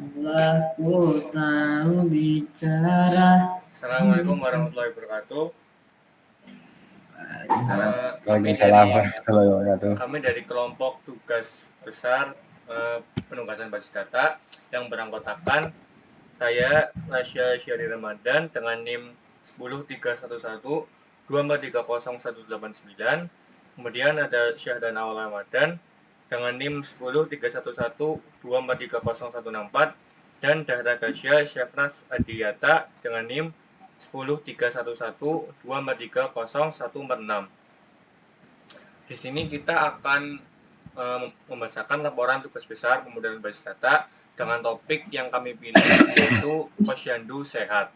Aku tahu bicara. Assalamualaikum warahmatullahi wabarakatuh. Waalaikumsalam warahmatullahi wabarakatuh. Kami dari kelompok tugas besar penugasan basis data yang beranggotakan saya Lasya Syari Ramadan dengan NIM 10311 2430189. Kemudian ada Syahdan Awal Ramadan dengan NIM 10311 2430164 dan Dahra Gasya Syafras Adiyata dengan NIM 10311 2430146. Di sini kita akan membacakan laporan tugas besar pemodelan basis data dengan topik yang kami pilih yaitu Posyandu Sehat.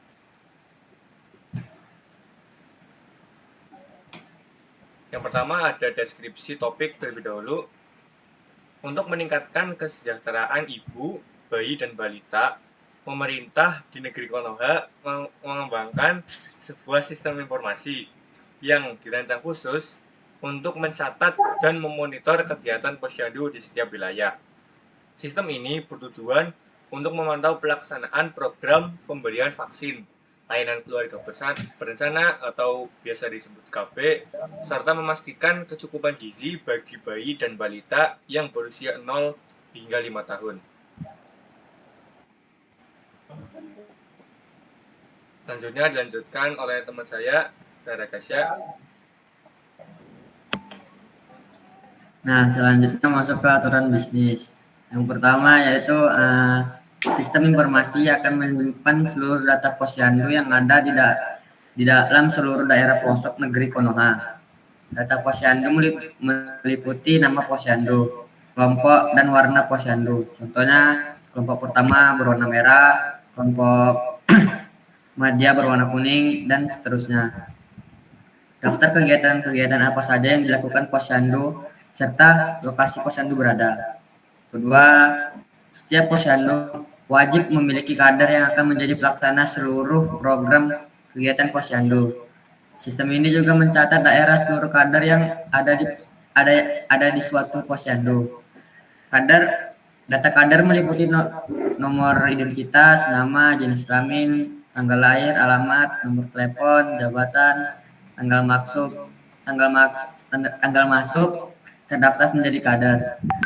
Yang pertama ada deskripsi topik terlebih dahulu. Untuk meningkatkan kesejahteraan ibu, bayi, dan balita, pemerintah di negeri Konoha mengembangkan sebuah sistem informasi yang dirancang khusus untuk mencatat dan memonitor kegiatan posyandu di setiap wilayah. Sistem ini bertujuan untuk memantau pelaksanaan program pemberian vaksin, layanan keluarga berencana atau biasa disebut KB, serta memastikan kecukupan gizi bagi bayi dan balita yang berusia 0 hingga 5 tahun. Selanjutnya dilanjutkan oleh teman saya, Dahra Gasya. Nah, selanjutnya masuk ke aturan bisnis. Yang pertama yaitu sistem informasi akan menyimpan seluruh data posyandu yang ada di dalam seluruh daerah pelosok negeri Konoha. Data posyandu meliputi nama posyandu, kelompok, dan warna posyandu. Contohnya, kelompok pertama berwarna merah, kelompok media berwarna kuning, dan seterusnya. Daftar kegiatan-kegiatan apa saja yang dilakukan posyandu serta lokasi posyandu berada. Kedua, setiap posyandu wajib memiliki kader yang akan menjadi pelaksana seluruh program kegiatan posyandu. Sistem ini juga mencatat daerah seluruh kader yang ada di suatu posyandu. Data kader meliputi nomor identitas, nama, jenis kelamin, tanggal lahir, alamat, nomor telepon, jabatan, tanggal masuk, terdaftar menjadi kader,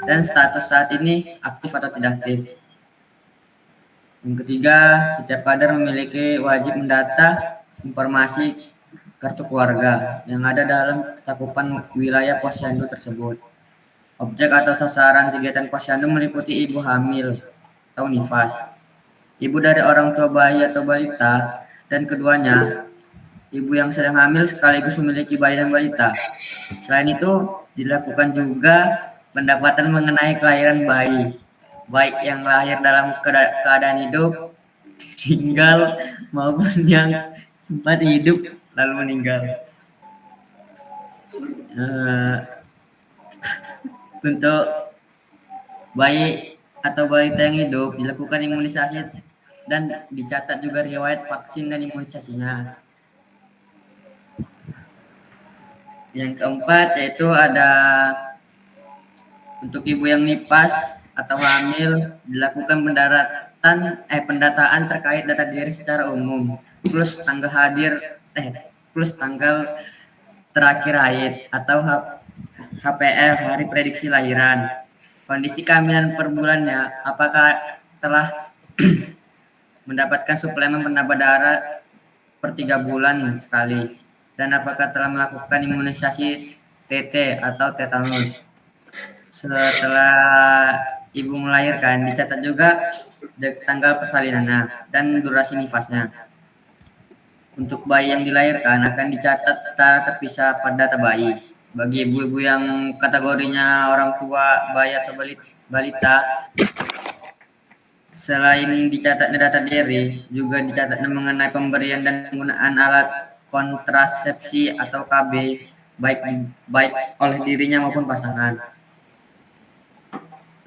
dan status saat ini aktif atau tidak aktif. Yang ketiga, setiap kader memiliki wajib mendata informasi kartu keluarga yang ada dalam cakupan wilayah posyandu tersebut. Objek atau sasaran kegiatan posyandu meliputi ibu hamil atau nifas, ibu dari orang tua bayi atau balita, dan keduanya, ibu yang sedang hamil sekaligus memiliki bayi dan balita. Selain itu, dilakukan juga pendapatan mengenai kelahiran bayi, baik yang lahir dalam keadaan hidup, tinggal, maupun yang sempat hidup lalu meninggal. Untuk bayi atau balita yang hidup dilakukan imunisasi dan dicatat juga riwayat vaksin dan imunisasinya. Yang keempat yaitu ada untuk ibu yang nifas atau hamil dilakukan pendataan terkait data diri secara umum plus tanggal terakhir haid atau HPL, hari prediksi lahiran, kondisi kehamilan per bulannya, apakah telah mendapatkan suplemen penambah darah per 3 bulan sekali, dan apakah telah melakukan imunisasi TT atau tetanus. Setelah ibu melahirkan, dicatat juga tanggal persalinannya dan durasi nifasnya. Untuk bayi yang dilahirkan akan dicatat secara terpisah pada data bayi. Bagi ibu-ibu yang kategorinya orang tua bayi atau balita, selain dicatatnya data diri, juga dicatatnya mengenai pemberian dan penggunaan alat kontrasepsi atau KB, baik oleh dirinya maupun pasangan.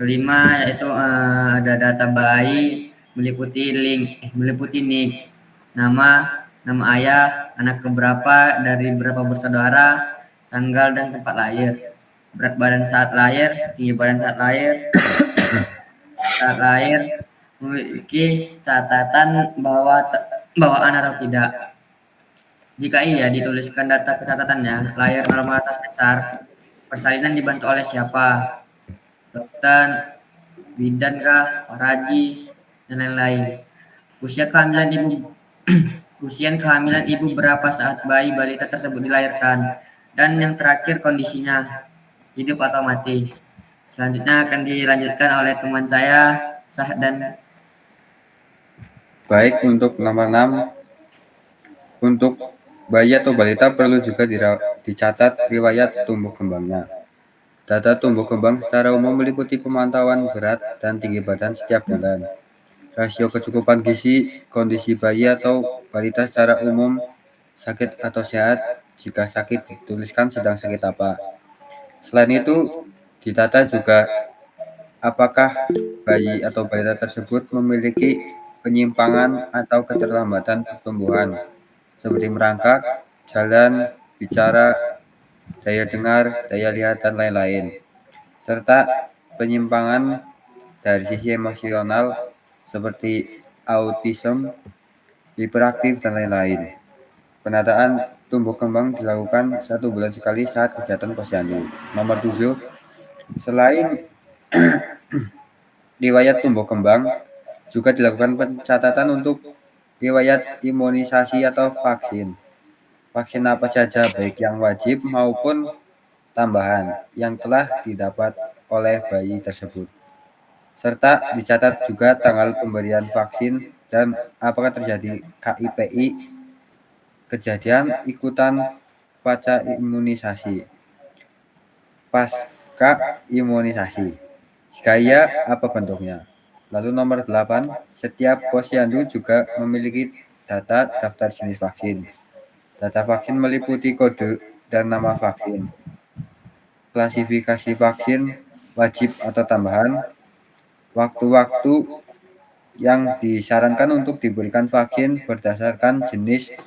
Kelima yaitu ada data bayi meliputi NIK, nama ayah, anak keberapa, dari berapa bersaudara, tanggal dan tempat lahir, berat badan saat lahir, tinggi badan saat lahir, memiliki catatan bawaan atau tidak. Jika iya, dituliskan data catatannya, lahir normal atas dasar persalinan dibantu oleh siapa? Dokter, bidan kah, paraji, dan lain-lain. Usia kehamilan ibu Usia kehamilan ibu berapa saat bayi balita tersebut dilahirkan? Dan yang terakhir kondisinya, hidup atau mati. Selanjutnya akan dilanjutkan oleh teman saya, dan Baik, untuk nomor 6, untuk bayi atau balita perlu juga dicatat riwayat tumbuh kembangnya. Data tumbuh kembang secara umum meliputi pemantauan berat dan tinggi badan setiap bulan, rasio kecukupan gizi, kondisi bayi atau balita secara umum, sakit atau sehat, jika sakit dituliskan sedang sakit apa. Selain itu, ditata juga apakah bayi atau balita tersebut memiliki penyimpangan atau keterlambatan pertumbuhan, seperti merangkak, jalan, bicara, daya dengar, daya lihat, dan lain-lain, serta penyimpangan dari sisi emosional seperti autism, hiperaktif, dan lain-lain. Penataan tumbuh kembang dilakukan 1 bulan sekali saat kegiatan posyandu. Nomor 7, selain riwayat tumbuh kembang, juga dilakukan pencatatan untuk riwayat imunisasi atau vaksin. Vaksin apa saja, baik yang wajib maupun tambahan, yang telah didapat oleh bayi tersebut. Serta dicatat juga tanggal pemberian vaksin dan apakah terjadi KIPI, kejadian ikutan pasca imunisasi, pasca imunisasi. Jika iya, apa bentuknya? Lalu nomor 8, setiap posyandu juga memiliki data daftar jenis vaksin. Data vaksin meliputi kode dan nama vaksin, klasifikasi vaksin, wajib atau tambahan, waktu-waktu yang disarankan untuk diberikan vaksin berdasarkan jenis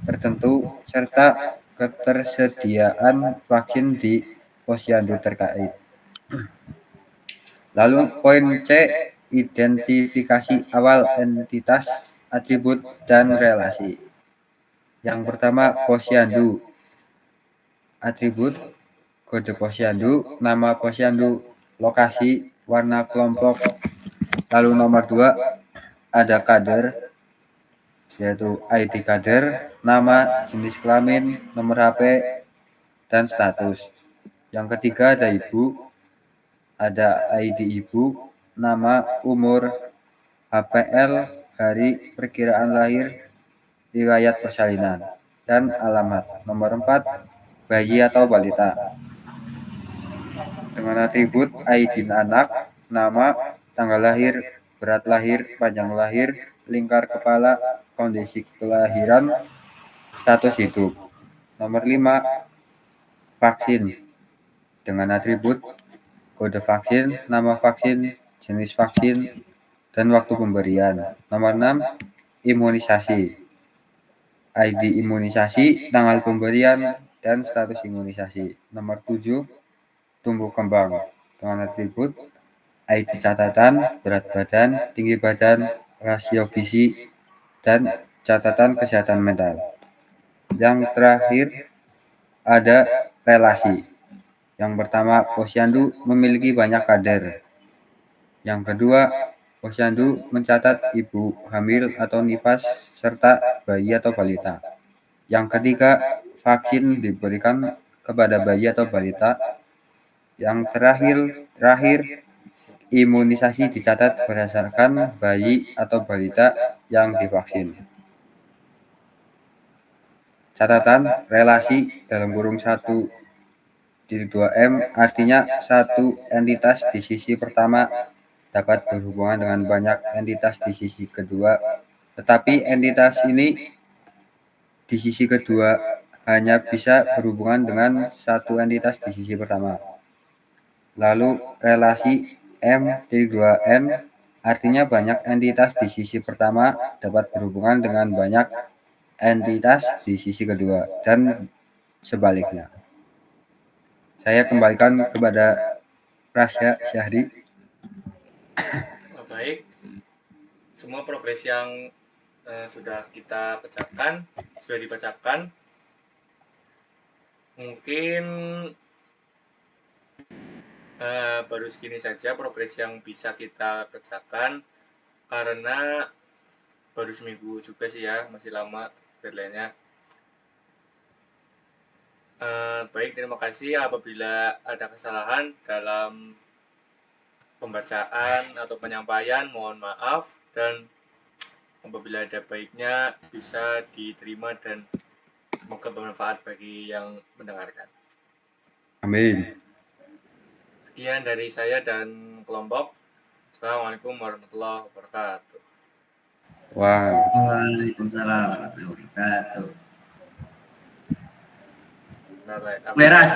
tertentu, serta ketersediaan vaksin di posyandu terkait. Lalu poin C, identifikasi awal entitas, atribut, dan relasi. Yang pertama, posyandu. Atribut, kode posyandu, nama posyandu, lokasi, warna kelompok. Lalu nomor 2, ada kader, yaitu ID kader, nama, jenis kelamin, nomor HP, dan status. Yang ketiga ada ibu, ada ID ibu, nama, umur, HPL, hari perkiraan lahir, riwayat persalinan, dan alamat. Nomor 4, bayi atau balita. Dengan atribut ID anak, nama, tanggal lahir, berat lahir, panjang lahir, lingkar kepala, kondisi kelahiran, status hidup. Nomor 5, vaksin. Dengan atribut kode vaksin, nama vaksin, jenis vaksin, dan waktu pemberian. Nomor 6, imunisasi. ID imunisasi, tanggal pemberian, dan status imunisasi. Nomor 7, tumbuh kembang. Dengan atribut ID catatan, berat badan, tinggi badan, rasio gizi, dan catatan kesehatan mental. Yang terakhir ada relasi. Yang pertama, posyandu memiliki banyak kader. Yang kedua, posyandu mencatat ibu hamil atau nifas serta bayi atau balita. Yang ketiga, vaksin diberikan kepada bayi atau balita. Yang terakhir, imunisasi dicatat berdasarkan bayi atau balita yang divaksin. Catatan relasi dalam kurung 1/2M artinya satu entitas di sisi pertama dapat berhubungan dengan banyak entitas di sisi kedua, tetapi entitas ini di sisi kedua hanya bisa berhubungan dengan satu entitas di sisi pertama. Lalu relasi M/2N artinya banyak entitas di sisi pertama dapat berhubungan dengan banyak entitas di sisi kedua, dan sebaliknya. Saya kembalikan kepada Rasya Syahri. Baik, semua progres yang sudah kita kerjakan, sudah dibacakan. Mungkin baru segini saja progres yang bisa kita kerjakan, karena baru seminggu juga sih ya, masih lama deadline-nya. Baik, terima kasih. Apabila ada kesalahan dalam pembacaan atau penyampaian, mohon maaf, dan apabila ada baiknya bisa diterima dan semoga bermanfaat bagi yang mendengarkan. Amin. Sekian dari saya dan kelompok. Assalamualaikum warahmatullahi wabarakatuh. Wah, Waalaikumsalam warahmatullahi wabarakatuh. Benar, Beras.